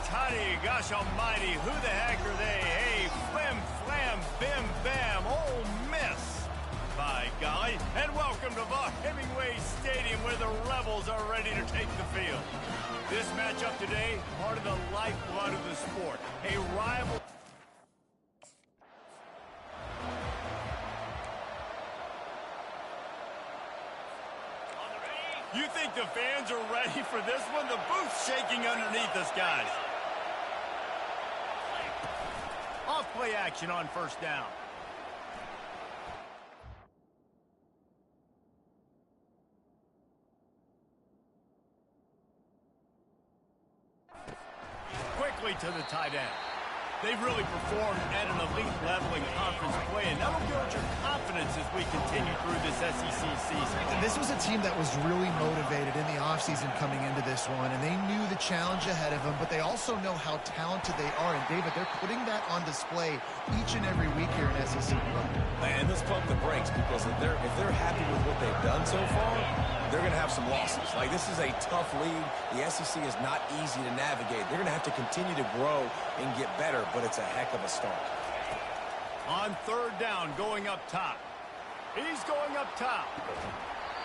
Toddy, gosh almighty, who the heck are they? Hey, flim, flam, bim, bam, Ole Miss. By golly, and welcome to Hemingway Stadium where the Rebels are ready to take the field. This matchup today, part of the lifeblood of the sport. A rival. You think the fans are ready for this one? The booth's shaking underneath us, guys. Off play action on first down. Quickly to the tight end. They've really performed at an elite level in conference play, and that'll build your confidence as we continue through this SEC season. This was a team that was really motivated in the offseason coming into this one, and they knew the challenge ahead of them, but they also know how talented they are. And, David, they're putting that on display each and every week here in SEC play. And let's pump the brakes, because if they're happy with what they've done so far, they're going to have some losses. Like, this is a tough league. The SEC is not easy to navigate. They're going to have to continue to grow and get better, but it's a heck of a start. On third down, going up top. He's going up top.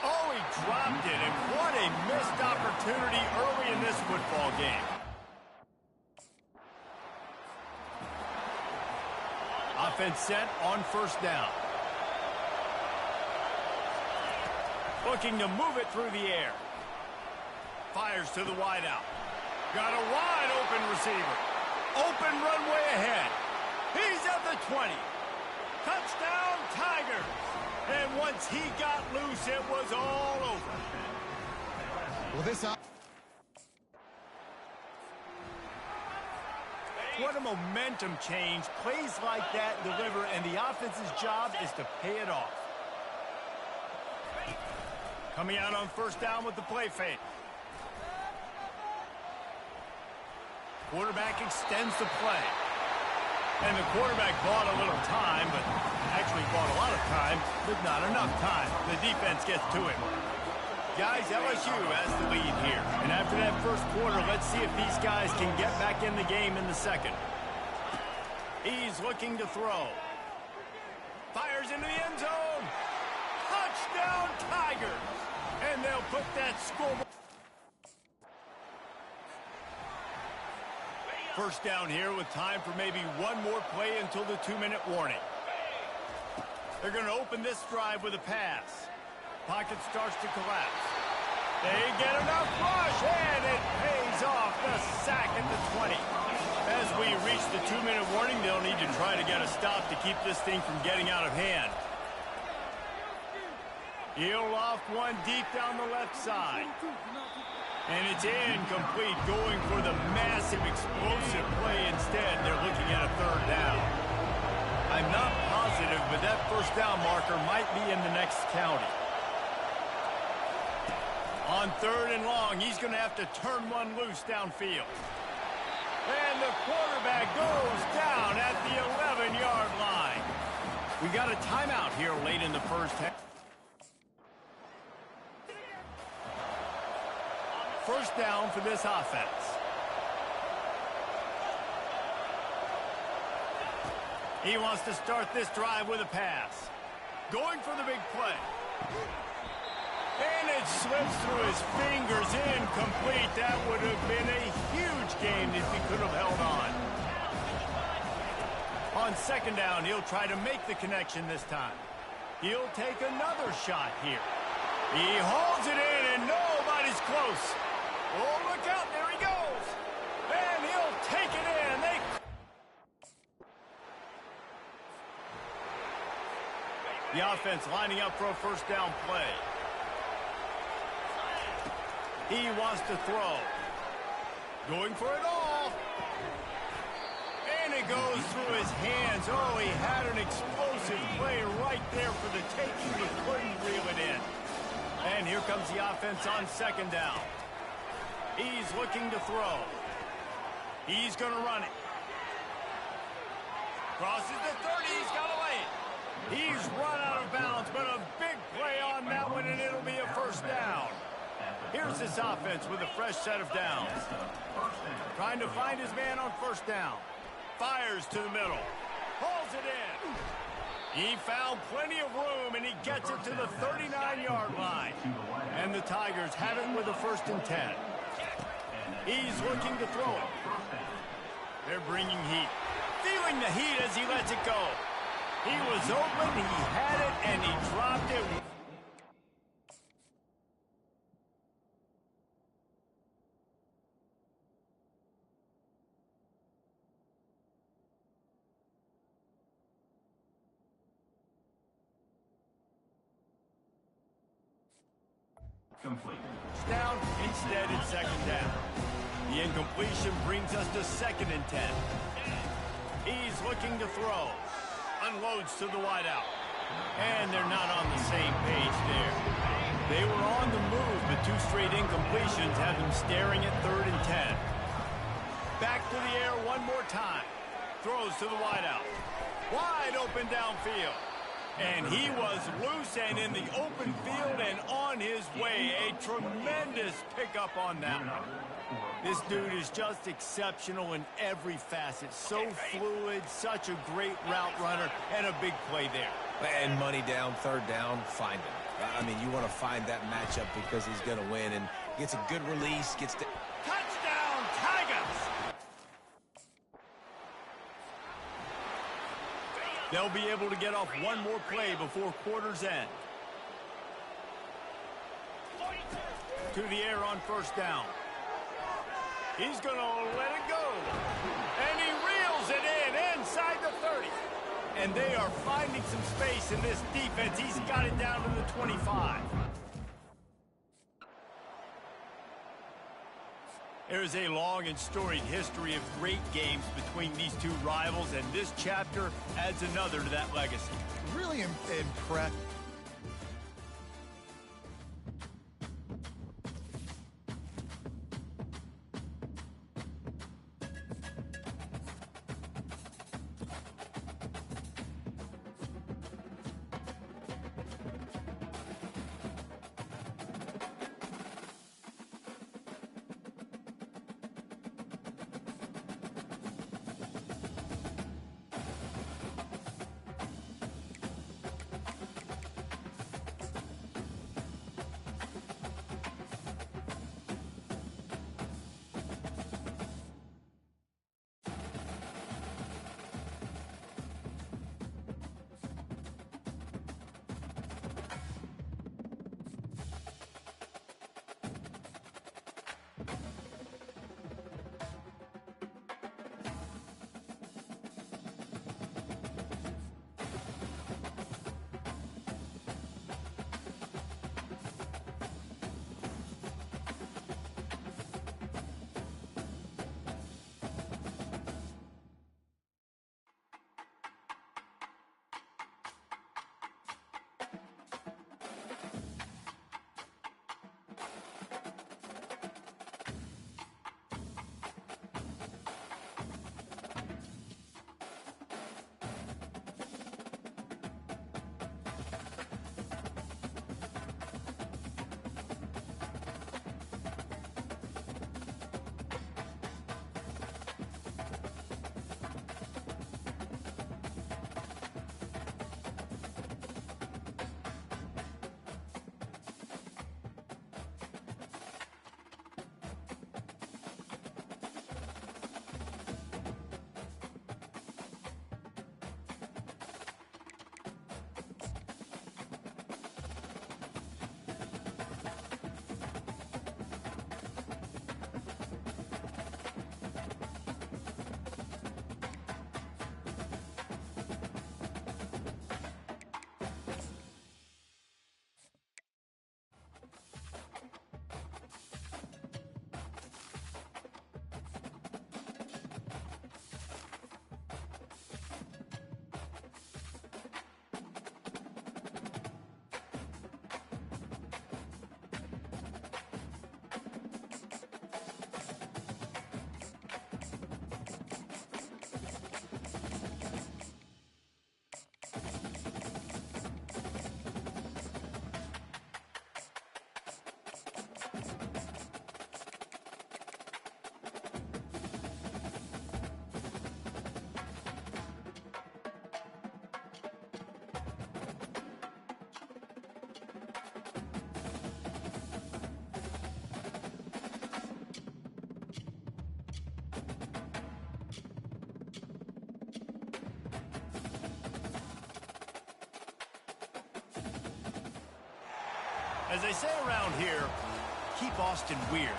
Oh, he dropped it, and what a missed opportunity early in this football game. Offense set on first down. Looking to move it through the air. Fires to the wideout. Got a wide open receiver. Open runway ahead. He's at the 20. Touchdown, Tigers. And once he got loose, it was all over. Well, this What a momentum change. Plays like that deliver, and the offense's job is to pay it off. Coming out on first down with the play fake. Quarterback extends the play. And the quarterback bought a little time, but actually bought a lot of time, but not enough time. The defense gets to him. Guys, LSU has the lead here. And after that first quarter, let's see if these guys can get back in the game in the second. He's looking to throw. Fires into the end zone. Touchdown, Tigers. And they'll put that scoreboard. First down here with time for maybe one more play until the 2-minute warning. They're going to open this drive with a pass. Pocket starts to collapse. They get enough rush, and it pays off. The sack at the 20. As we reach the 2-minute warning, they'll need to try to get a stop to keep this thing from getting out of hand. He'll loft one deep down the left side. And it's incomplete, going for the massive explosive play instead. They're looking at a third down. I'm not positive, but that first down marker might be in the next county. On third and long, he's going to have to turn one loose downfield. And the quarterback goes down at the 11-yard line. We got a timeout here late in the first half. First down for this offense. He wants to start this drive with a pass. Going for the big play. And it slips through his fingers, incomplete. That would have been a huge game if he could have held on. On second down, he'll try to make the connection this time. He'll take another shot here. He holds it in, and nobody's close. Oh, look out, there he goes. And he'll take it in. The offense lining up for a first down play. He wants to throw. Going for it all. And it goes through his hands. Oh, he had an explosive play right there for the taking. He couldn't reel it in. And here comes the offense on second down. He's looking to throw. He's going to run it. Crosses the 30. He's got to lay it. He's run out of bounds, but a big play on that one, and it'll be a first down. Here's this offense with a fresh set of downs. Trying to find his man on first down. Fires to the middle. Hauls it in. He found plenty of room, and he gets it to the 39-yard line. And the Tigers have it with a 1st and 10. He's looking to throw it. They're bringing heat. Feeling the heat as he lets it go. He was open, he had it, and he dropped it. Complete. Down, instead it's 2nd down. The incompletion brings us to 2nd and 10. He's looking to throw. Unloads to the wideout. And they're not on the same page there. They were on the move, but 2 straight incompletions have them staring at 3rd and 10. Back to the air one more time. Throws to the wideout. Wide open downfield. And he was loose and in the open field and on his way. A tremendous pickup on that one. This dude is just exceptional in every facet. So fluid, such a great route runner, and a big play there. And money down, 3rd down, find him. I mean, you want to find that matchup because he's going to win and gets a good release, gets to... Touchdown, Tigers! They'll be able to get off one more play before quarter's end. To the air on 1st down. He's going to let it go. And he reels it in inside the 30. And they are finding some space in this defense. He's got it down to the 25. There is a long and storied history of great games between these two rivals, and this chapter adds another to that legacy. Really impressed. As they say around here, keep Austin weird.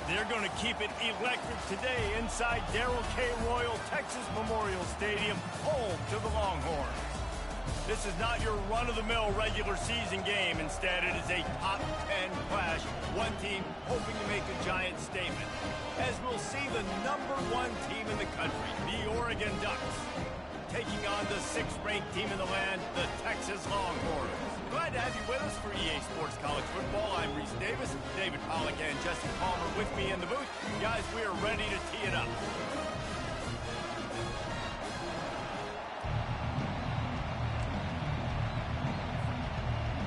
They're going to keep it electric today inside Darrell K. Royal Texas Memorial Stadium, home to the Longhorns. This is not your run-of-the-mill regular season game. Instead, it is a top 10 clash. One team hoping to make a giant statement. As we'll see the #1 team in the country, the Oregon Ducks, taking on the 6th-ranked team in the land, the Texas Longhorns. Glad to have you with us for EA Sports College Football. I'm Reese Davis, David Pollack, and Jesse Palmer with me in the booth. Guys, we are ready to tee it up.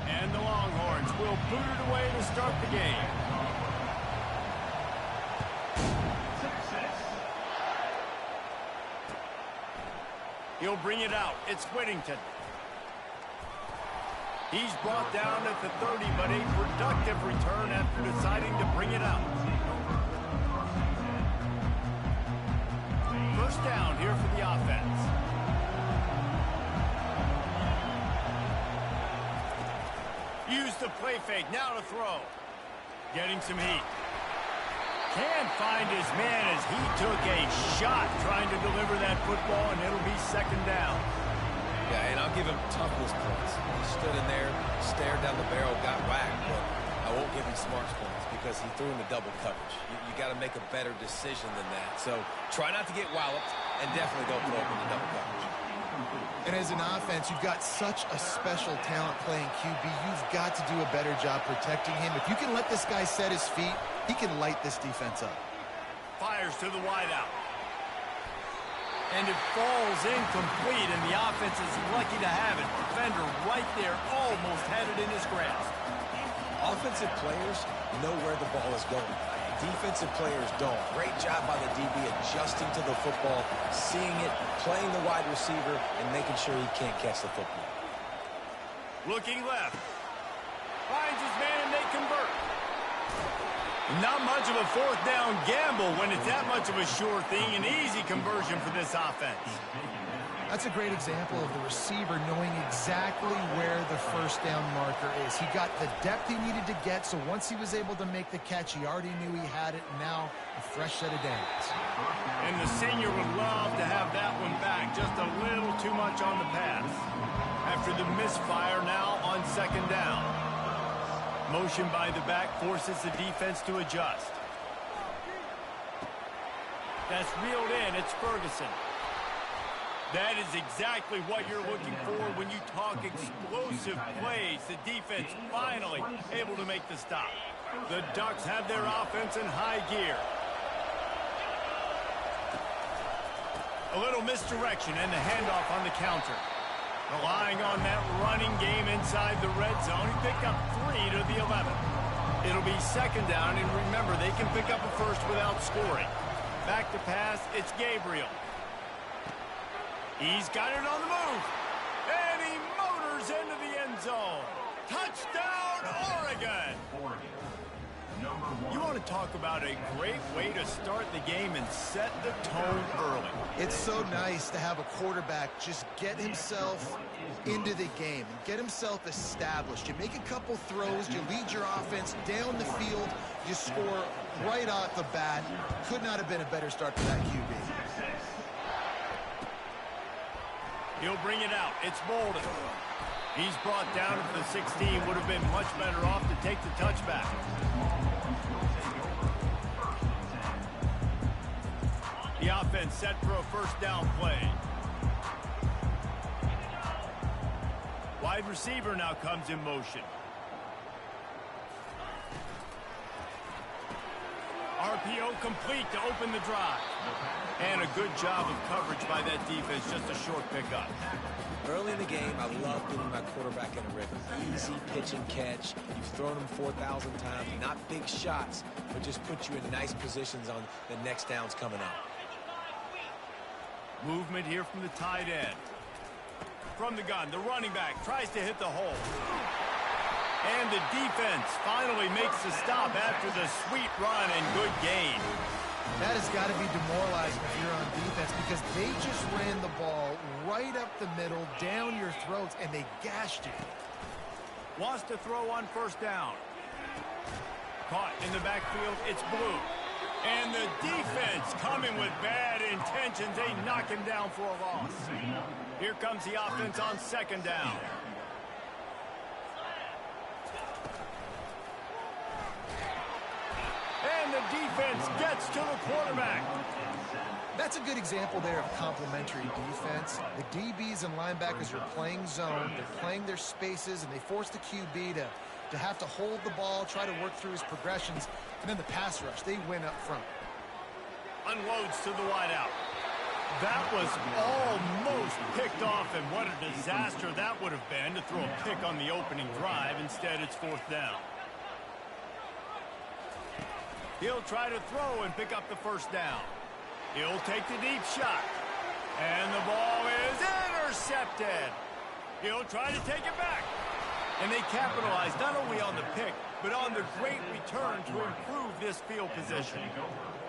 And the Longhorns will boot it away to start the game. He'll bring it out. It's Whittington. He's brought down at the 30, but a productive return after deciding to bring it out. First down here for the offense. Use the play fake. Now to throw. Getting some heat. Can't find his man as he took a shot trying to deliver that football, and it'll be second down. Yeah, and I'll give him toughness points. He stood in there, stared down the barrel, got whacked, but I won't give him smarts points because he threw in the double coverage. You got to make a better decision than that. So try not to get walloped, and definitely don't throw up in the double coverage. And as an offense, you've got such a special talent playing QB. You've got to do a better job protecting him. If you can let this guy set his feet, he can light this defense up. Fires to the wideout. And it falls incomplete, and the offense is lucky to have it. Defender right there almost had it in his grasp. Offensive players know where the ball is going. Defensive players don't. Great job by the DB adjusting to the football, seeing it, playing the wide receiver, and making sure he can't catch the football. Looking left. Finds his man, and they convert. Not much of a fourth down gamble when it's that much of a sure thing. An easy conversion for this offense. That's a great example of the receiver knowing exactly where the first down marker is. He got the depth he needed to get, so once he was able to make the catch, he already knew he had it, and now a fresh set of downs. And the senior would love to have that one back. Just a little too much on the pass. After the misfire, now on second down. Motion by the back forces the defense to adjust. That's reeled in. It's Ferguson. That is exactly what you're looking for when you talk explosive plays. The defense finally able to make the stop. The Ducks have their offense in high gear. A little misdirection and the handoff on the counter. Relying on that running game inside the red zone. He picked up 3 to the 11. It'll be second down, and remember, they can pick up a first without scoring. Back to pass, it's Gabriel. He's got it on the move. And he motors into the end zone. Touchdown, Oregon! You want to talk about a great way to start the game and set the tone early. It's so nice to have a quarterback just get himself into the game and get himself established. You make a couple throws, you lead your offense down the field, you score right off the bat. Could not have been a better start for that QB. He'll bring it out. It's Bolden. He's brought down to the 16. Would have been much better off to take the touchback. The offense set for a first down play. Wide receiver now comes in motion. RPO complete to open the drive. And a good job of coverage by that defense. Just a short pickup. Early in the game, I love getting my quarterback in a rhythm. Easy pitch and catch. You've thrown him 4,000 times. Not big shots, but just put you in nice positions on the next downs coming up. Movement here from the tight end. From the gun, the running back tries to hit the hole. And the defense finally makes the stop after the sweet run and good gain. That has got to be demoralizing if you're on defense because they just ran the ball right up the middle, down your throats, and they gashed you. Wants to throw on first down. Caught in the backfield, it's Blue. And the defense coming with bad intentions. They knock him down for a loss. Here comes the offense on second down. And the defense gets to the quarterback. That's a good example there of complementary defense. The DBs and linebackers are playing zone. They're playing their spaces, and they force the QB to have to hold the ball, try to work through his progressions, and then the pass rush, they win up front. Unloads to the wideout. That was almost picked off, and what a disaster that would have been to throw a pick on the opening drive. Instead, it's fourth down. He'll try to throw and pick up the first down. He'll take the deep shot. And the ball is intercepted. He'll try to take it back. And they capitalize not only on the pick, but on the great return to improve this field position.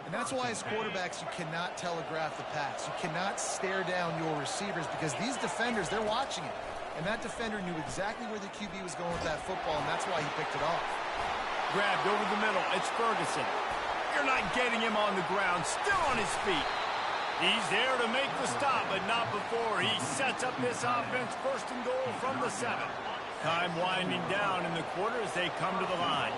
And that's why as quarterbacks, you cannot telegraph the pass. You cannot stare down your receivers because these defenders, they're watching it. And that defender knew exactly where the QB was going with that football, and that's why he picked it off. Grabbed over the middle. It's Ferguson. You're not getting him on the ground. Still on his feet. He's there to make the stop, but not before he sets up this offense first and goal from the 7. Time winding down in the quarter as they come to the line.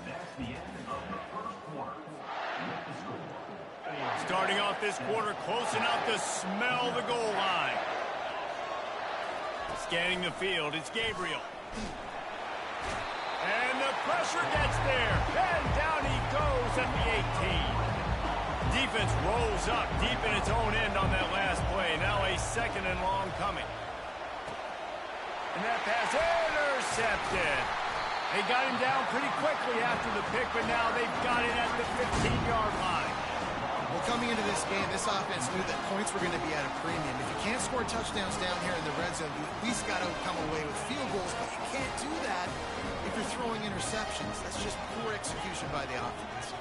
That's the end of the first quarter. With the score. Starting off this quarter close enough to smell the goal line. Scanning the field, it's Gabriel. And the pressure gets there. And down he goes at the 18. Defense rolls up deep in its own end on that last play. Now a second and long coming. And that pass intercepted. They got him down pretty quickly after the pick, but now they've got it at the 15-yard line. Well, coming into this game, this offense knew that points were going to be at a premium. If you can't score touchdowns down here in the red zone, you at least got to come away with field goals, but you can't do that if you're throwing interceptions. That's just poor execution by the offense.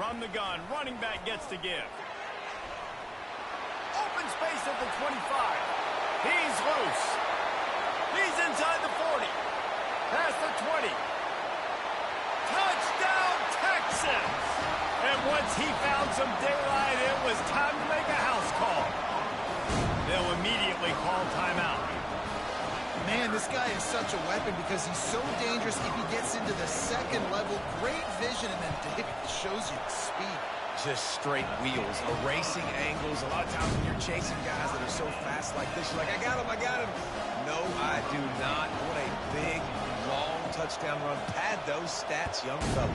From the gun, running back gets to give. Open space at the 25. He's loose. He's inside the 40. Past the 20. Touchdown, Texans! And once he found some daylight, it was time to make a house call. They'll immediately call timeout. Man, this guy is such a weapon because he's so dangerous if he gets into the second level. Great vision, and then David shows you the speed. Just straight wheels, erasing angles. A lot of times when you're chasing guys that are so fast like this, you're like, I got him. No, I do not. What a big, long touchdown run. Pad those stats, young fella.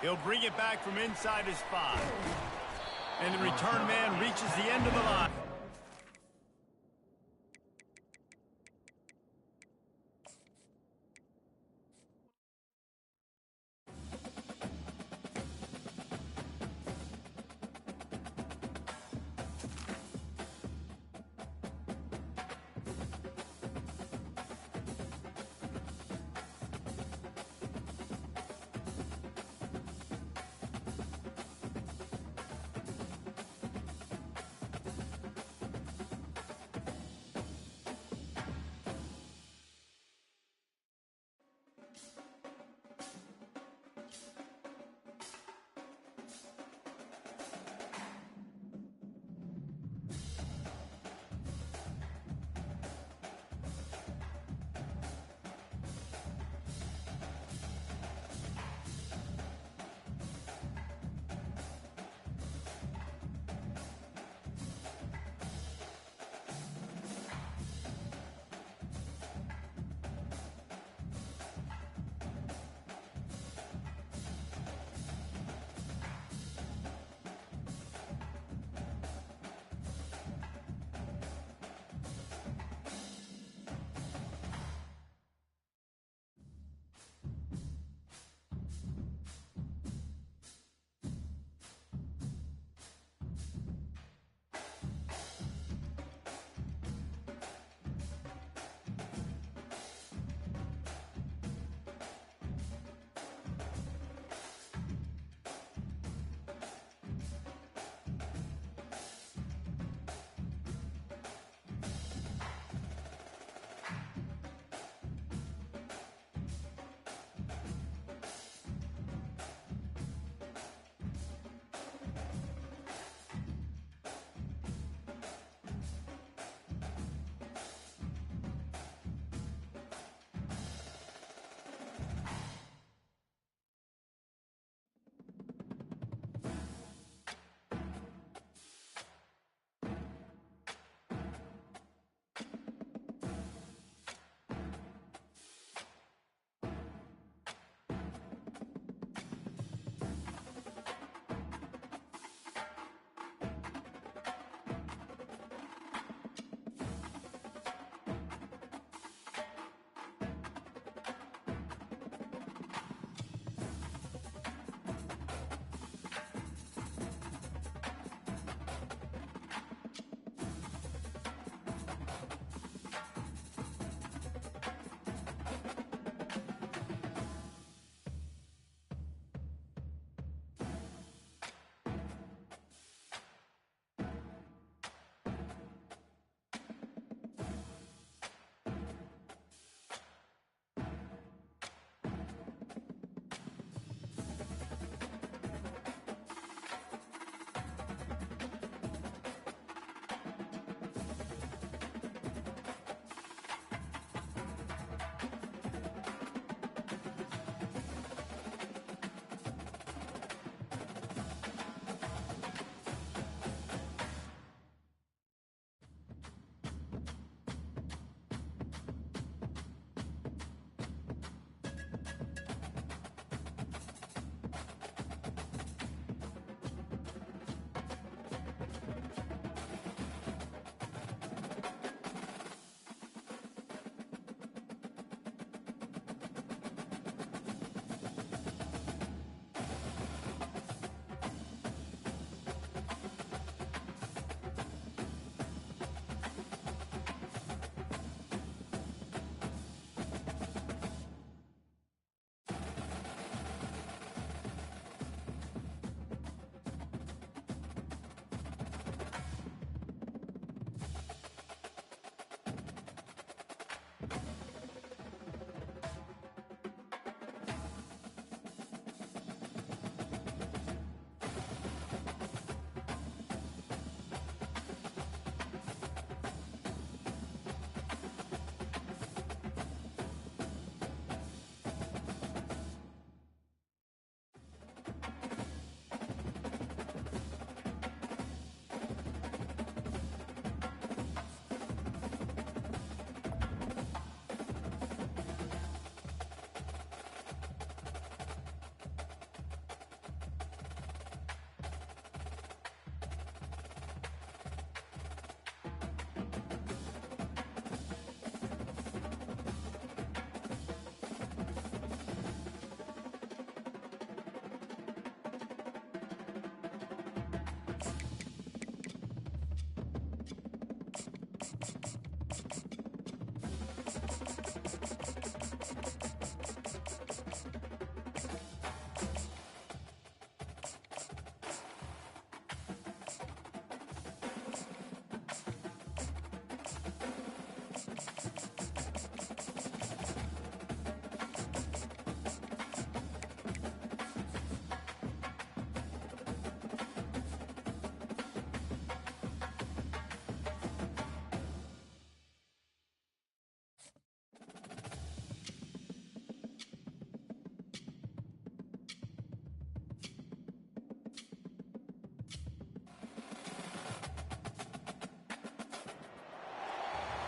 He'll bring it back from inside his 5. And the return man reaches the end of the line.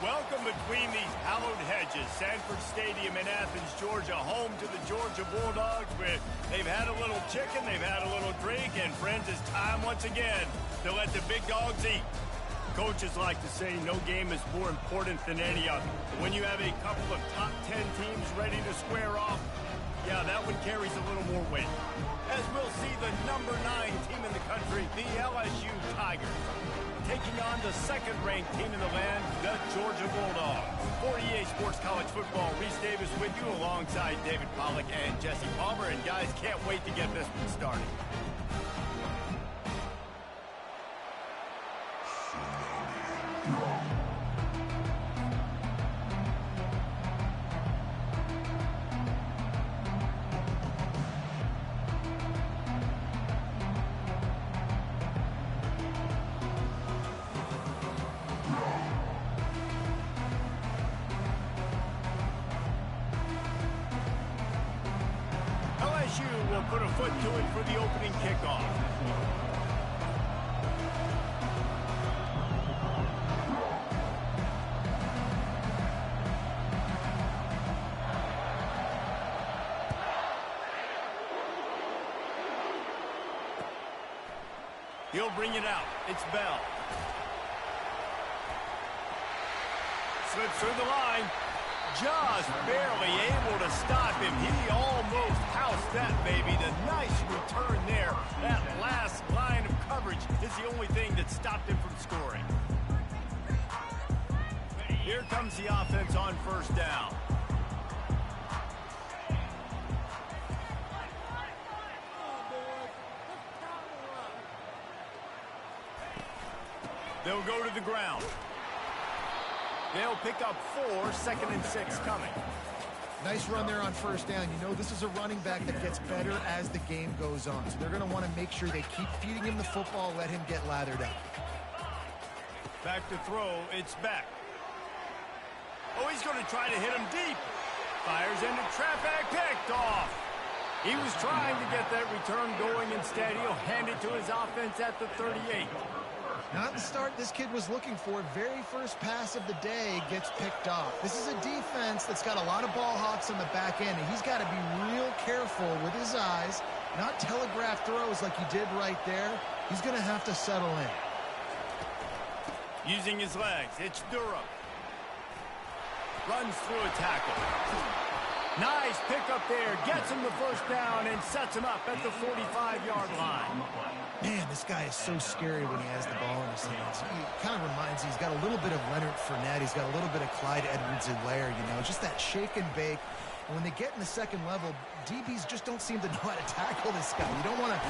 Welcome between these hallowed hedges. Sanford Stadium in Athens, Georgia, home to the Georgia Bulldogs. Where they've had a little chicken, they've had a little drink, and friends, it's time once again to let the big dogs eat. Coaches like to say no game is more important than any other. But when you have a couple of top 10 teams ready to square off, yeah, that one carries a little more weight. As we'll see the number 9 team in the country, the LSU Tigers, taking on the second-ranked team in the land, the Georgia Bulldogs. For EA Sports College Football, Reese Davis with you alongside David Pollack and Jesse Palmer. And guys, can't wait to get this one started. LSU will put a foot to it for the opening kickoff. He'll bring it out. It's Bell. Slips through the line. Just barely able to stop him. He almost housed that baby. The nice return there. That last line of coverage is the only thing that stopped him from scoring. Here comes the offense on first down. They'll go to the ground. They'll pick up 4, 2nd and 6 coming. Nice run there on first down. You know, this is a running back that gets better as the game goes on. So they're going to want to make sure they keep feeding him the football, let him get lathered up. Back to throw, it's back. Oh, he's going to try to hit him deep. Fires into trap back, picked off. He was trying to get that return going. Instead, he'll hand it to his offense at the 38. Not the start this kid was looking for. Very first pass of the day gets picked off. This is a defense that's got a lot of ball hawks on the back end, and he's got to be real careful with his eyes, not telegraph throws like he did right there. He's going to have to settle in. Using his legs, it's Durham. Runs through a tackle. Nice pickup there. Gets him the first down and sets him up at the 45-yard line. Man, this guy is so scary when he has the ball in his hands. He kind of reminds me, he's got a little bit of Leonard Fournette. He's got a little bit of Clyde Edwards-Helaire, you know, just that shake and bake. And when they get in the second level, DBs just don't seem to know how to tackle this guy. You don't want to...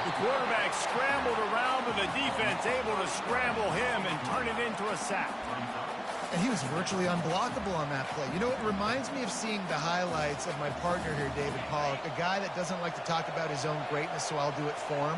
The quarterback scrambled around, but the defense able to scramble him and turn it into a sack. And he was virtually unblockable on that play. You know, it reminds me of seeing the highlights of my partner here, David Pollack, a guy that doesn't like to talk about his own greatness, so I'll do it for him.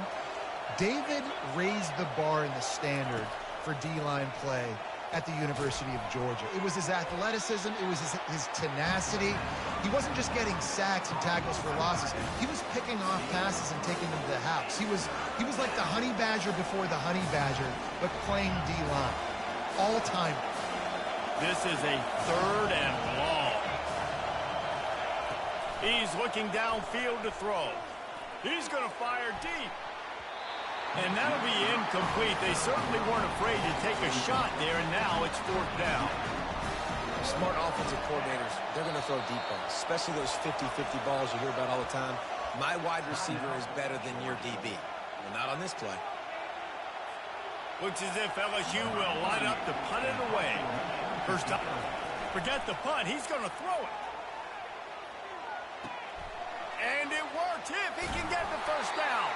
David raised the bar in the standard for D-line play at the University of Georgia. It was his athleticism. It was his tenacity. He wasn't just getting sacks and tackles for losses. He was picking off passes and taking them to the house. He was like the honey badger before the honey badger, but playing D-line. All-time. This is a 3rd and long. He's looking downfield to throw. He's going to fire deep. And that'll be incomplete. They certainly weren't afraid to take a shot there, and now it's 4th down. Smart offensive coordinators, they're going to throw deep balls, especially those 50-50 balls you hear about all the time. My wide receiver is better than your DB. Well, not on this play. Looks as if LSU will line up to punt it away. First up, forget the punt. He's going to throw it. And it worked if he can get the first down.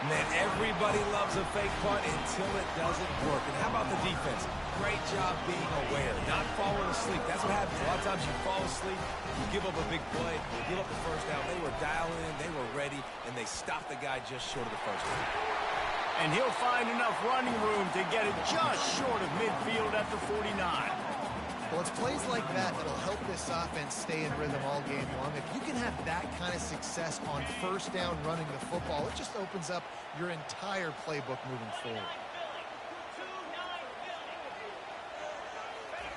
Man, everybody loves a fake punt until it doesn't work. And how about the defense? Great job being aware, not falling asleep. That's what happens. A lot of times you fall asleep, you give up a big play, you give up the first down. They were dialing in, they were ready, and they stopped the guy just short of the first down. And he'll find enough running room to get it just short of midfield at the 49. Well, it's plays like that that'll help this offense stay in rhythm all game long. If you can have that kind of success on first down running the football, it just opens up your entire playbook moving forward.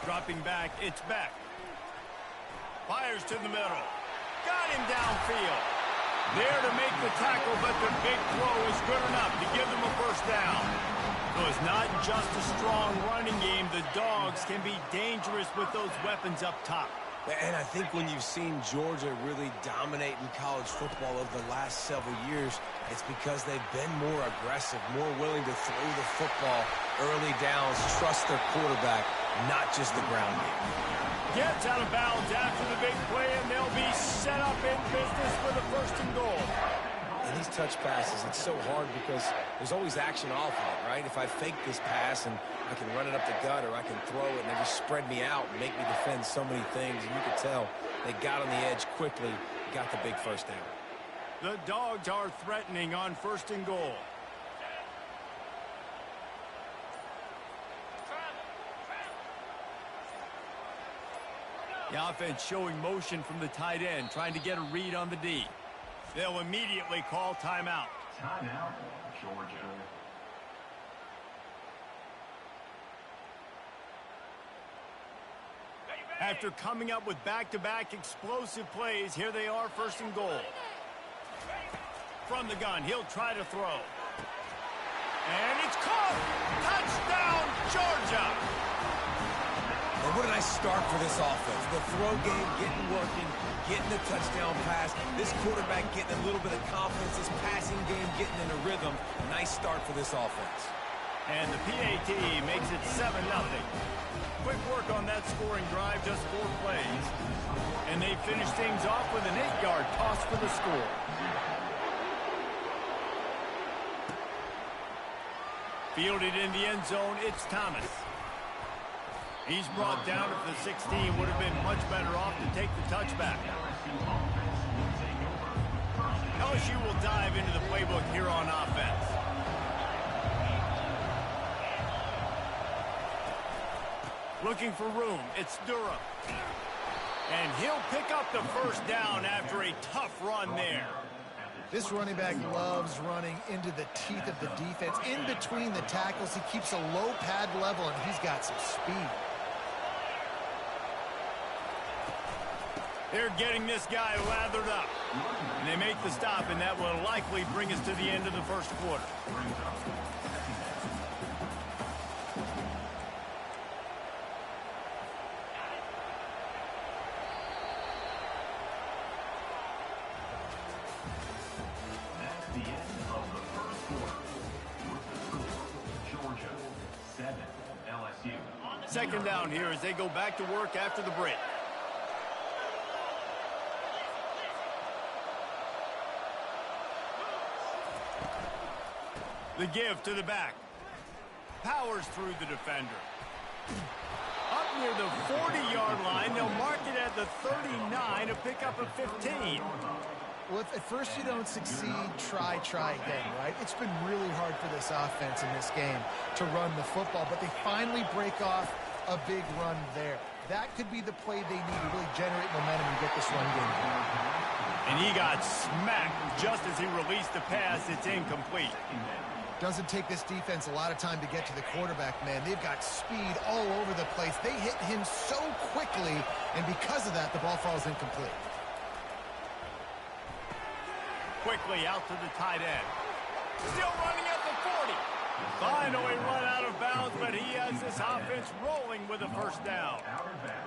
Dropping back, it's Beck. Fires to the middle. Got him downfield. There to make the tackle, but the big throw is good enough to give them a first down. So it's not just a strong running game. The Dogs can be dangerous with those weapons up top. And I think when you've seen Georgia really dominate in college football over the last several years, it's because they've been more aggressive, more willing to throw the football early downs, trust their quarterback, not just the ground game. Gets out of bounds after the big play, and they'll be set up in business for the first and goal. And these touch passes, it's so hard because there's always action off of it, right? If I fake this pass and I can run it up the gut or I can throw it and they just spread me out and make me defend so many things, and you can tell they got on the edge quickly, got the big first down. The Dogs are threatening on first and goal. The offense showing motion from the tight end, trying to get a read on the D. They'll immediately call timeout. Timeout, Georgia. After coming up with back-to-back explosive plays, here they are, first and goal. From the gun, he'll try to throw. And it's caught! Touchdown, Georgia! And what a nice start for this offense. The throw game getting working, getting the touchdown pass. This quarterback getting a little bit of confidence. This passing game getting in a rhythm. Nice start for this offense. And the PAT makes it 7-0. Quick work on that scoring drive, just 4 plays. And they finish things off with an 8-yard toss for the score. Fielded in the end zone, it's Thomas. He's brought down at the 16, would have been much better off to take the touchback. LSU will dive into the playbook here on offense. Looking for room, it's Durham. And he'll pick up the first down after a tough run there. This running back loves running into the teeth of the defense. In between the tackles, he keeps a low pad level, and he's got some speed. They're getting this guy lathered up. And they make the stop, and that will likely bring us to the end of the first quarter. That's the end of the first quarter. With the score, Georgia 7, LSU. Second down here as they go back to work after the break. The give to the back. Powers through the defender. Up near the 40-yard line, they'll mark it at the 39 to pick up a 15. Well, if at first you don't succeed, try again, right? It's been really hard for this offense in this game to run the football, but they finally break off a big run there. That could be the play they need to really generate momentum and get this run game going. And he got smacked just as he released the pass. It's incomplete. Doesn't take this defense a lot of time to get to the quarterback, man. They've got speed all over the place. They hit him so quickly, and because of that, the ball falls incomplete. Quickly out to the tight end. Still running at the 40. Finally run out of bounds, but he has this offense rolling with a first down.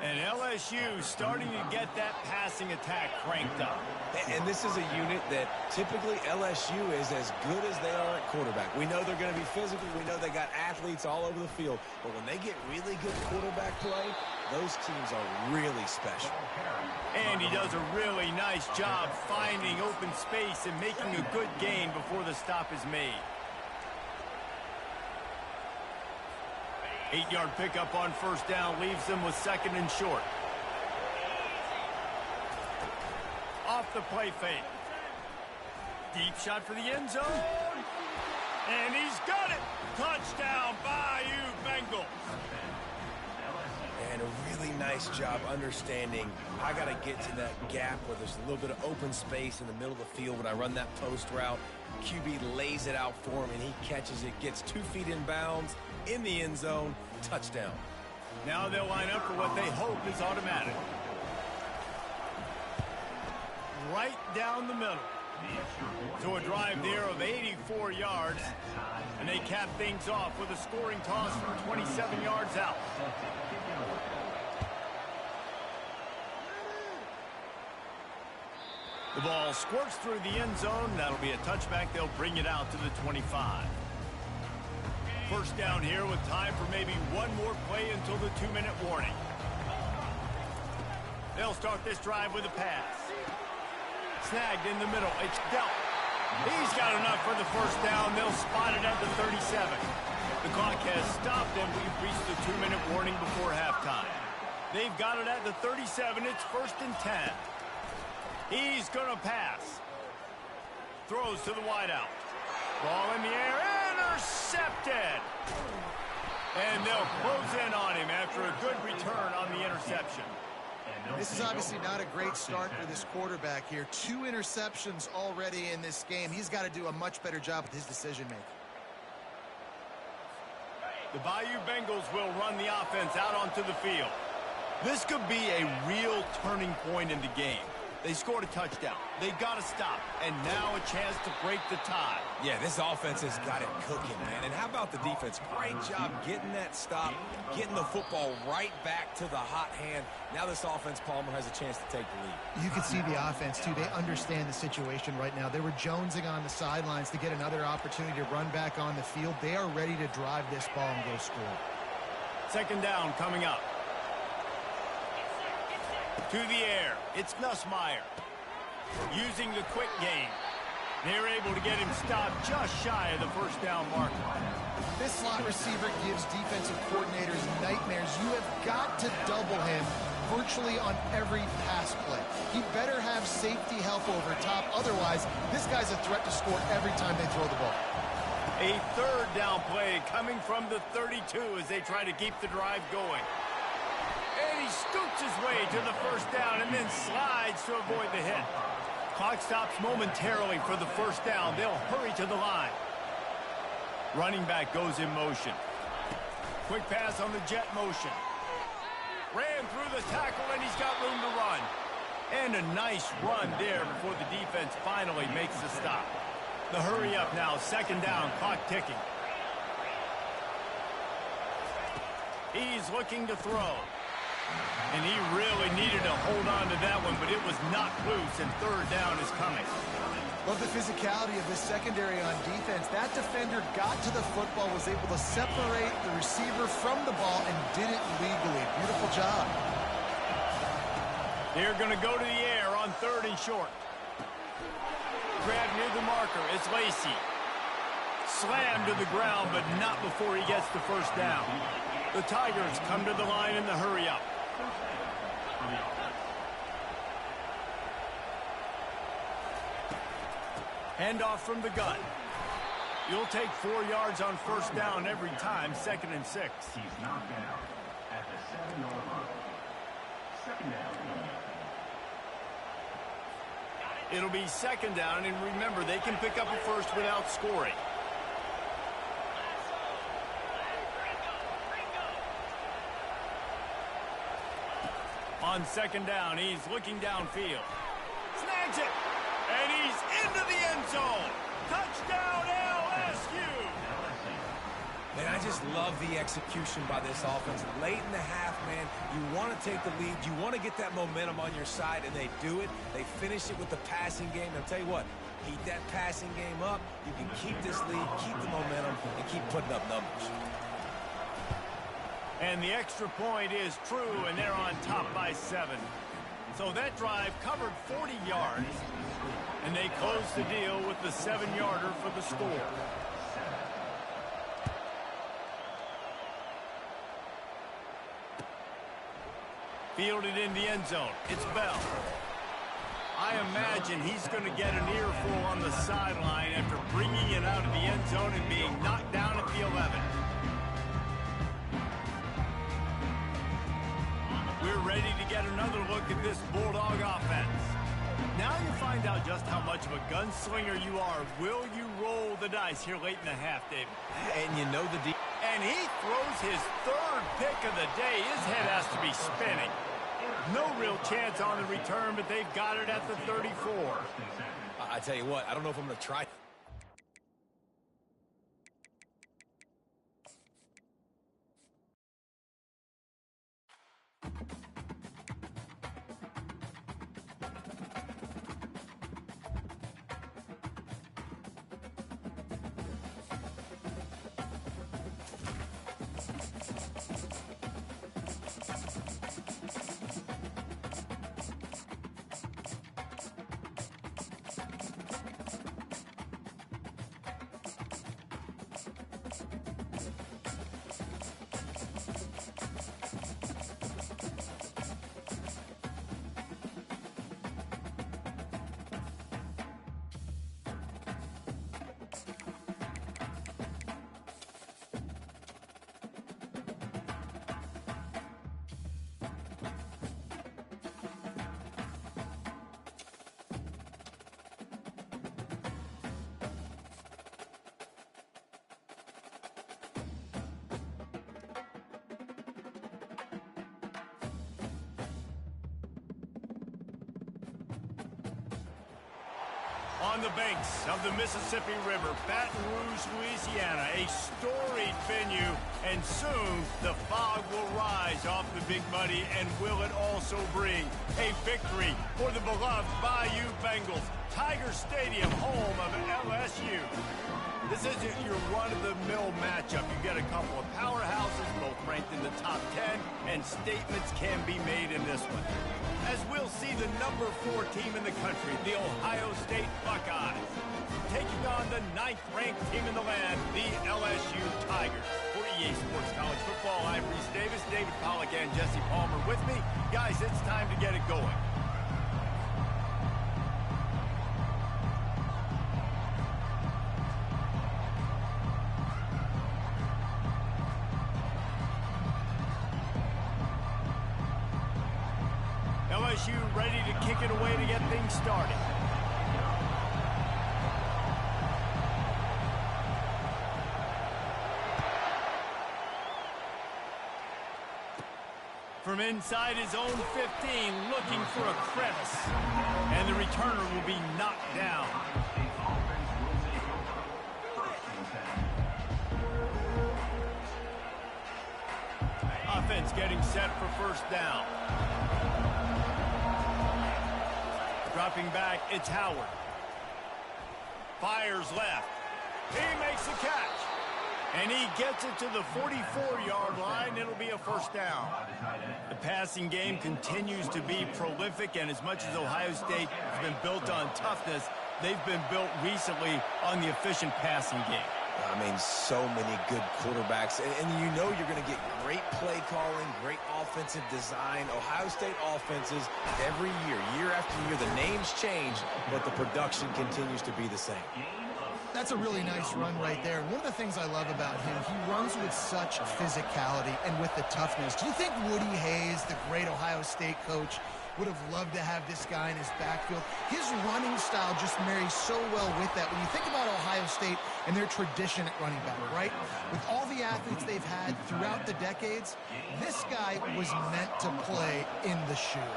And LSU starting to get that passing attack cranked up. And this is a unit that typically LSU is as good as they are at quarterback. We know they're going to be physical. We know they got athletes all over the field. But when they get really good quarterback play, those teams are really special. And he does a really nice job finding open space and making a good gain before the stop is made. 8-yard pickup on first down leaves them with second and short. Off the play fake. Deep shot for the end zone. And he's got it. Touchdown, Bayou Bengals. And a really nice job understanding I got to get to that gap where there's a little bit of open space in the middle of the field when I run that post route. QB lays it out for him, and he catches it, gets 2 feet in bounds in the end zone. Touchdown. Now they'll line up for what they hope is automatic. Right down the middle. So a drive there of 84 yards. And they cap things off with a scoring toss from 27 yards out. The ball squirts through the end zone. That'll be a touchback. They'll bring it out to the 25. First down here with time for maybe one more play until the 2-minute warning. They'll start this drive with a pass. Snagged in the middle. It's dealt. He's got enough for the first down. They'll spot it at the 37. The clock has stopped, and we've reached the 2-minute warning before halftime. They've got it at the 37. It's 1st and 10. He's going to pass. Throws to the wideout. Ball in the air. Intercepted. And they'll close in on him after a good return on the interception. This is obviously not a great start for this quarterback here. 2 interceptions already in this game. He's got to do a much better job with his decision-making. The Bayou Bengals will run the offense out onto the field. This could be a real turning point in the game. They scored a touchdown. They got to stop. And now a chance to break the tie. Yeah, this offense has got it cooking, man. And how about the defense? Great job getting that stop, getting the football right back to the hot hand. Now this offense, Palmer, has a chance to take the lead. You can see the offense, too. They understand the situation right now. They were jonesing on the sidelines to get another opportunity to run back on the field. They are ready to drive this ball and go score. Second down coming up. To the air, it's Nussmeier. Using the quick game. They're able to get him stopped just shy of the first down marker. This slot receiver gives defensive coordinators nightmares. You have got to double him virtually on every pass play. He better have safety help over top. Otherwise, this guy's a threat to score every time they throw the ball. A third down play coming from the 32 as they try to keep the drive going. And he scoots his way to the first down and then slides to avoid the hit. Clock stops momentarily for the first down. They'll hurry to the line. Running back goes in motion. Quick pass on the jet motion. Ran through the tackle and he's got room to run. And a nice run there before the defense finally makes the stop. The hurry up now, second down, clock ticking. He's looking to throw. And he really needed to hold on to that one, but it was knocked loose, and third down is coming. Love the physicality of this secondary on defense. That defender got to the football, was able to separate the receiver from the ball, and did it legally. Beautiful job. They're going to go to the air on 3rd and short. Grab near the marker. It's Lacey. Slammed to the ground, but not before he gets the first down. The Tigers come to the line in the hurry-up. Handoff from the gun. You'll take 4 yards on first down every time, 2nd and 6. He's knocked out at the 7-yard line. Second down. It'll be second down, and remember, they can pick up a first without scoring. On second down, he's looking downfield. Snags it, and he's into the end zone. Touchdown, LSU! Man, I just love the execution by this offense. Late in the half, man, you want to take the lead. You want to get that momentum on your side, and they do it. They finish it with the passing game. And I'll tell you what, keep that passing game up. You can keep this lead, keep the momentum, and keep putting up numbers. And the extra point is true, and they're on top by 7. So that drive covered 40 yards, and they close the deal with the 7-yarder for the score. Fielded in the end zone. It's Bell. I imagine he's going to get an earful on the sideline after bringing it out of the end zone and being knocked down at the 11. We're ready to get another look at this Bulldog offense. Now you find out just how much of a gunslinger you are. Will you roll the dice here late in the half, David? And you know the And he throws his third pick of the day. His head has to be spinning. No real chance on the return, but they've got it at the 34. I tell you what, I don't know if I'm going to try. On the banks of the Mississippi River, Baton Rouge, Louisiana, a storied venue, and soon the fog will rise off the Big Muddy, and will it also bring a victory for the beloved Bayou Bengals. Tiger Stadium, home of LSU. This isn't your run-of-the-mill matchup. You get a couple of powerhouses, both ranked in the top 10, and statements can be made in this one. As we'll see the number 4 team in the country, the Ohio State Buckeyes, taking on the 9th-ranked team in the land, the LSU Tigers. For EA Sports College Football, I'm Reese Davis, David Pollack, and Jesse Palmer with me. Guys, it's time to get it going. LSU ready to kick it away to get things started. From inside his own 15, looking for a crevice. And the returner will be knocked down. Offense getting set for first down. Dropping back, it's Howard. Fires left. He makes the catch. And he gets it to the 44-yard line. It'll be a first down. The passing game continues to be prolific, and as much as Ohio State has been built on toughness, they've been built recently on the efficient passing game. I mean, so many good quarterbacks, and you know you're going to get great play calling, great offensive design. Ohio State offenses every year after year, the names change, but the production continues to be the same. That's a really nice run right there. One of the things I love about him, he runs with such physicality and with the toughness. Do you think Woody Hayes, the great Ohio State coach, would have loved to have this guy in his backfield? His running style just marries so well with that. When you think about Ohio State and their tradition at running back, right? With all the athletes they've had throughout the decades, this guy was meant to play in the shoe.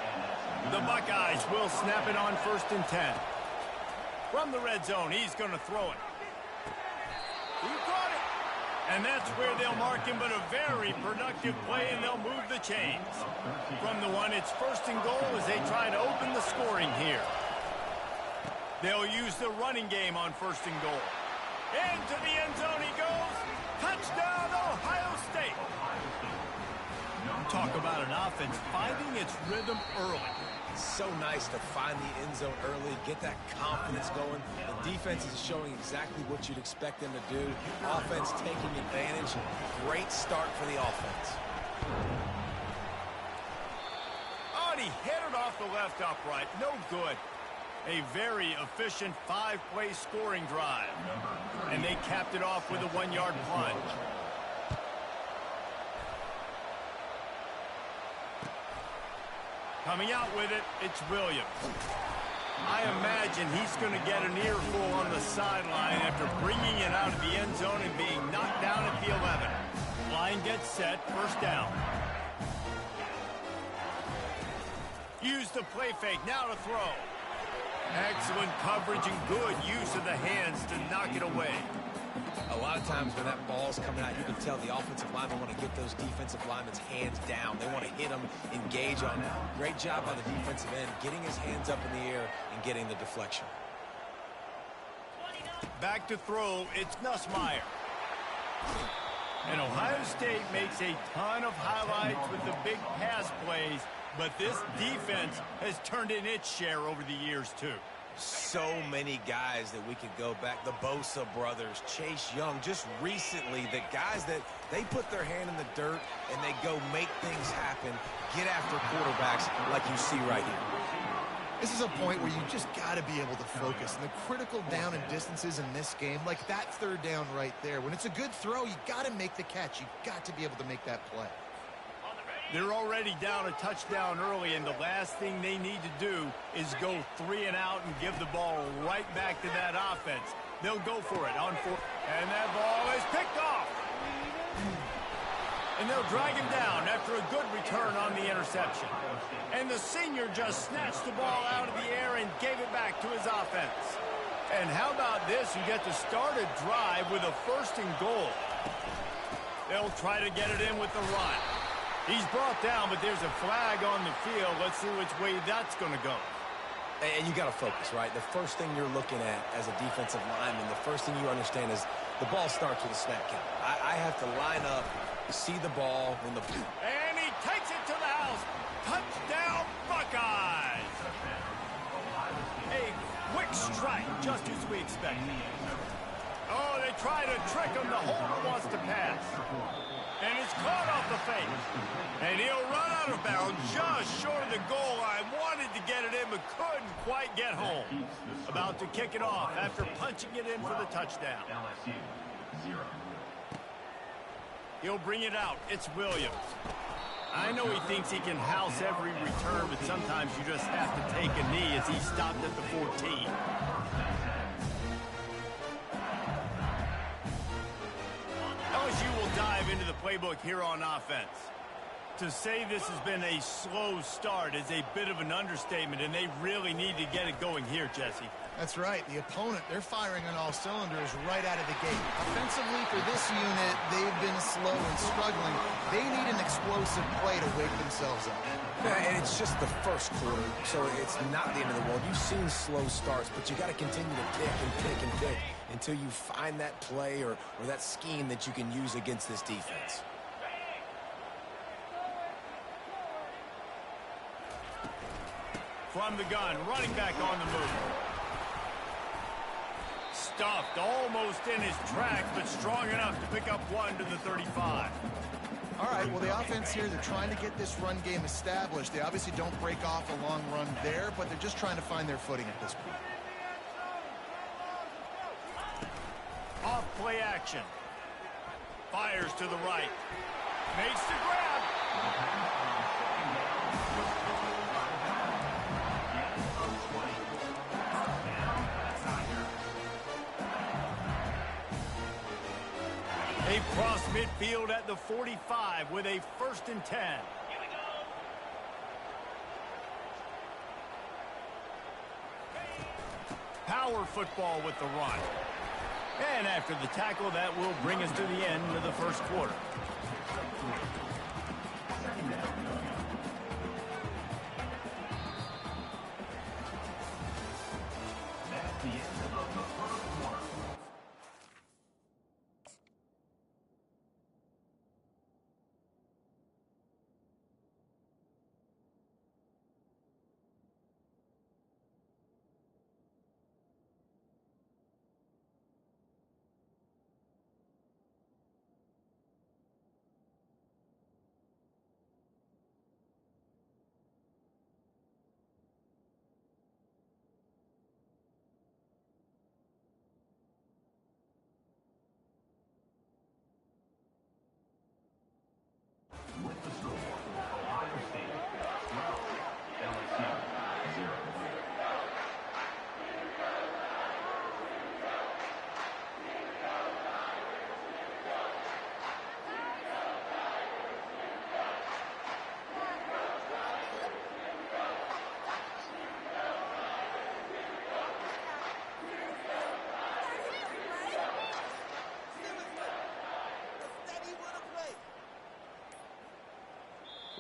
The Buckeyes will snap it on 1st and 10. From the red zone, he's going to throw it. He got it. And that's where they'll mark him, but a very productive play, and they'll move the chains. From the 1, it's 1st and goal as they try to open the scoring here. They'll use the running game on 1st and goal. Into the end zone he goes. Touchdown, Ohio State. Talk about an offense finding its rhythm early. So nice to find the end zone early, get that confidence going. The defense is showing exactly what you'd expect them to do. Offense taking advantage. Great start for the offense. Oh, and he hit it off the left upright. No good. A very efficient 5-play scoring drive. And they capped it off with a 1-yard plunge. Coming out with it, it's Williams. I imagine he's going to get an earful on the sideline after bringing it out of the end zone and being knocked down at the 11. Line gets set, first down. Use the play fake, now to throw. Excellent coverage and good use of the hands to knock it away. A lot of times when that ball's coming out, you can tell the offensive linemen want to get those defensive linemen's hands down. They want to hit them, engage on them. Great job by the defensive end, getting his hands up in the air and getting the deflection. Back to throw, it's Nussmeier. And Ohio State makes a ton of highlights with the big pass plays, but this defense has turned in its share over the years, too. So many guys that we could go back. The Bosa brothers, Chase Young, just recently, the guys that they put their hand in the dirt and they go make things happen, get after quarterbacks like you see right here. This is a point where you just got to be able to focus. And the critical down and distances in this game, like that third down right there, when it's a good throw, you got to make the catch. You've got to be able to make that play. They're already down a touchdown early, and the last thing they need to do is go 3 and out and give the ball right back to that offense. They'll go for it on 4. And that ball is picked off. And they'll drag him down after a good return on the interception. And the senior just snatched the ball out of the air and gave it back to his offense. And how about this? You get to start a drive with a 1st and goal. They'll try to get it in with the run. He's brought down, but there's a flag on the field. Let's see which way that's going to go. And you got to focus, right? The first thing you're looking at as a defensive lineman, the first thing you understand is the ball starts with a snap count. I have to line up, see the ball when the... And he takes it to the house. Touchdown, Buckeyes! A quick strike, just as we expected. Oh, they try to trick him. The holder wants to pass. And it's caught off the fake. And he'll run out of bounds just short of the goal line. Wanted to get it in, but couldn't quite get home. About to kick it off after punching it in for the touchdown. He'll bring it out. It's Williams. I know he thinks he can house every return, but sometimes you just have to take a knee as he stopped at the 14. LSU will dive into the playbook here on offense. To say this has been a slow start is a bit of an understatement, and they really need to get it going here, Jesse. That's right. The opponent, they're firing on all cylinders right out of the gate. Offensively, for this unit, they've been slow and struggling. They need an explosive play to wake themselves up. Yeah, and it's just the first quarter, so it's not the end of the world. You've seen slow starts, but you got to continue to pick and pick and pick until you find that play or that scheme that you can use against this defense. From the gun, running back on the move. Stuffed almost in his tracks, but strong enough to pick up 1 to the 35. All right, well, the offense here, they're trying to get this run game established. They obviously don't break off a long run there, but they're just trying to find their footing at this point. Off play action. Fires to the right. Makes the grab. They cross midfield at the 45 with a 1st and 10. Power football with the run. And after the tackle, that will bring us to the end of the first quarter. That's the end of the first quarter.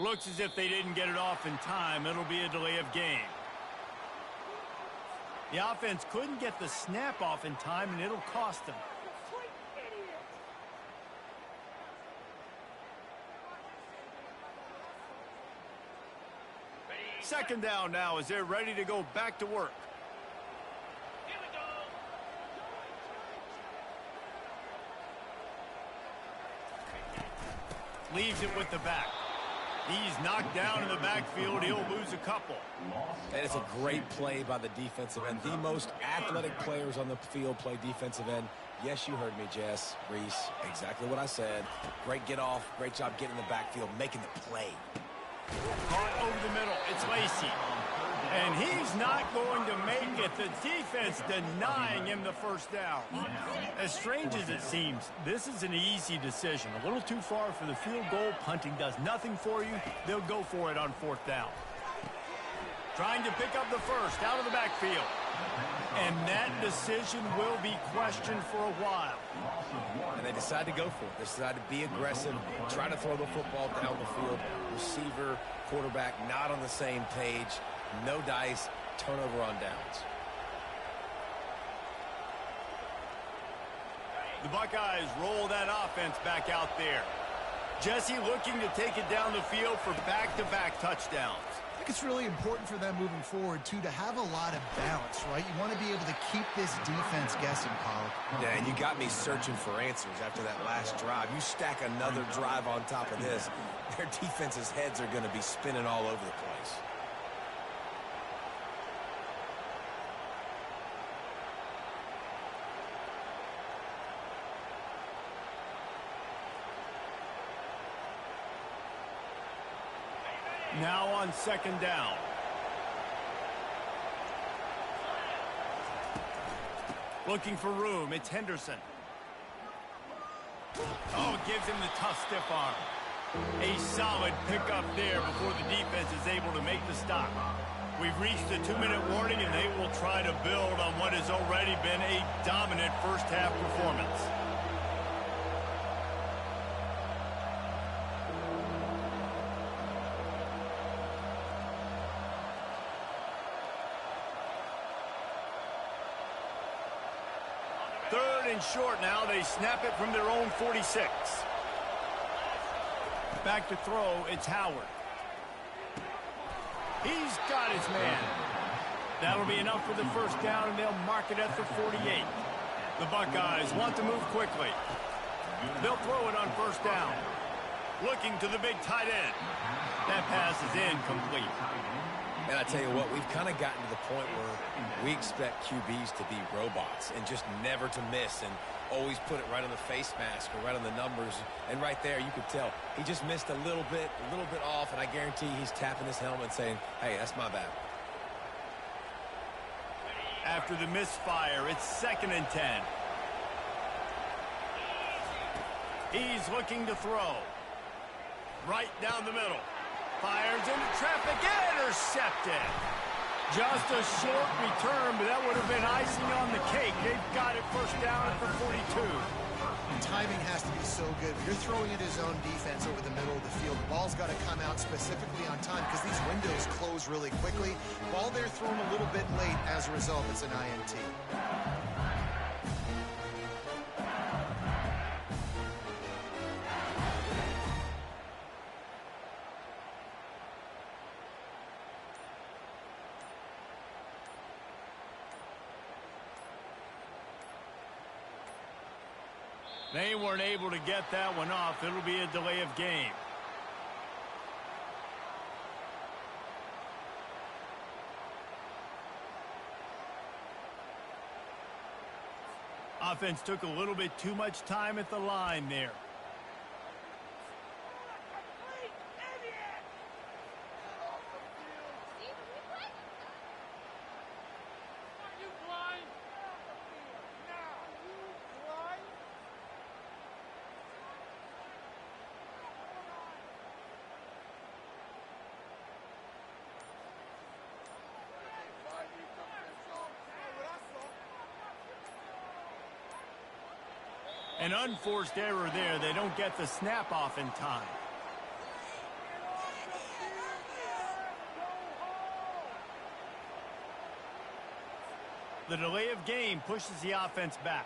Looks as if they didn't get it off in time. It'll be a delay of game. The offense couldn't get the snap off in time, and it'll cost them. Second down now as they're ready to go back to work. Leaves it with the back. He's knocked down in the backfield. He'll lose a couple. And it's a great play by the defensive end. The most athletic players on the field play defensive end. Yes, you heard me, Jess, Reese. Exactly what I said. Great get off. Great job getting in the backfield, making the play. Caught over the middle. It's Lacey. And he's not going to make it. The defense denying him the first down. As strange as it seems, this is an easy decision. A little too far for the field goal. Punting does nothing for you. They'll go for it on fourth down. Trying to pick up the first out of the backfield. And that decision will be questioned for a while. And they decide to go for it. They decide to be aggressive, try to throw the football down the field. Receiver, quarterback, not on the same page. No dice, turnover on downs. The Buckeyes roll that offense back out there. Jesse looking to take it down the field for back-to-back touchdowns. I think it's really important for them moving forward, too, to have a lot of balance, right? You want to be able to keep this defense guessing, Pollock. Yeah, and you got me searching for answers after that last drive. You stack another drive on top of this, their defense's heads are going to be spinning all over the place. Now on second down. Looking for room. It's Henderson. Oh, gives him the tough stiff arm. A solid pickup there before the defense is able to make the stop. We've reached the 2-minute warning, and they will try to build on what has already been a dominant first-half performance. Third and short now. They snap it from their own 46. Back to throw. It's Howard. He's got his man. That'll be enough for the first down, and they'll mark it at the 48. The Buckeyes want to move quickly. They'll throw it on first down. Looking to the big tight end. That pass is incomplete. And I tell you what, we've kind of gotten to the point where we expect QBs to be robots and just never to miss and always put it right on the face mask or right on the numbers. And right there, you could tell he just missed a little bit off, and I guarantee he's tapping his helmet saying, hey, that's my bad. After the misfire, it's 2nd and 10. He's looking to throw. Right down the middle. Fires into traffic, intercepted. Just a short return, but that would have been icing on the cake. They've got it first down at the 42. Timing has to be so good. You're throwing at his own defense over the middle of the field. The ball's got to come out specifically on time because these windows close really quickly. Ball there thrown a little bit late. As a result, it's an INT. They weren't able to get that one off. It'll be a delay of game. Offense took a little bit too much time at the line there. An unforced error there. They don't get the snap off in time. The delay of game pushes the offense back.